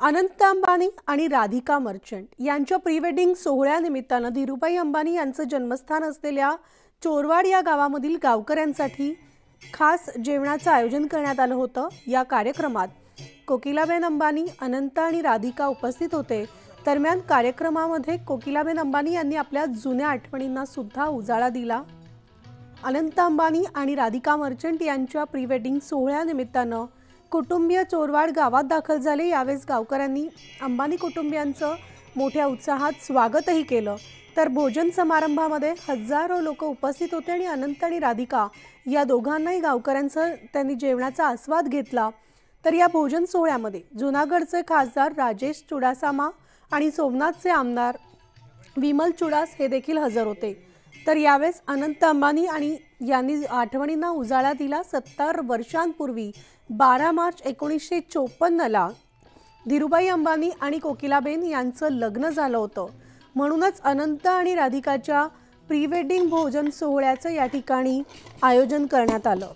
अनंत अंबानी आणि राधिका मर्चंट यांच्या pre wedding सोहळ्यानिमित्तानं Dhirubhai Ambani यांचं जन्मस्थान असलेल्या चोरवाड या गावामधील गावकऱ्यांसाठी खास जेवणाचं आयोजन करण्यात आलं होतं। या कार्यक्रमात कोकिलाबेन अंबानी, अनंत आणि राधिका उपस्थित होते। दरम्यान कार्यक्रमामध्ये कोकिलाबेन अंबानी यांनी आपल्या जुन्या आठवणींना सुद्धा उजाळा दिला। अनंत अंबानी आणि राधिका मर्चंट यांच्या प्री वेडिंग सोहळ्यानिमित्तानं कुटुंबीय चोरवाड गावात दाखल झाले। यावेळी गावकऱ्यांनी अंबानी कुटुंबियांचं मोठ्या उत्साहात स्वागतही केलं। तर भोजन समारंभामध्ये हजारो लोक उपस्थित होते आणि अनंत आणि राधिका या दोघांनाही गावकऱ्यांचं त्यांनी जेवणाचा आस्वाद घेतला। तर या भोजन सोहळ्यामध्ये जुनागडचे खासदार राजेश चुडासामा आणि सोमनाथचे आमदार विमल चुडास हे देखील हजर होते। तर यावेळी अनंत अंबानी आणि यांनी आठवणींना उजाळा दिला। 70 वर्षांपूर्वी 12 मार्च 1954 ला धीरूभाई अंबानी आणि कोकिलाबेन यांचं लग्न झालं होतं। म्हणूनच अनंत आणि राधिकाच्या प्री वेडिंग भोजन सोहळ्याचं या ठिकाणी आयोजन करण्यात आलं।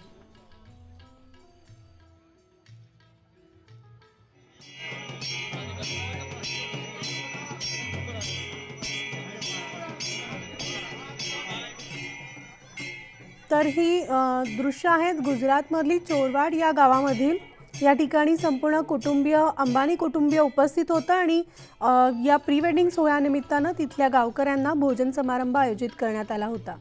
तर ही दृश्य आहेत गुजरातमधली चोरवाड या गावामधील। या ठिकाणी संपूर्ण कुटुंबीय अंबानी कुटुंबीय उपस्थित होतं आणि या प्री वेडिंग सोहळ्यानिमित्तानं तिथल्या गावकऱ्यांना भोजन समारंभ आयोजित करण्यात आला होता।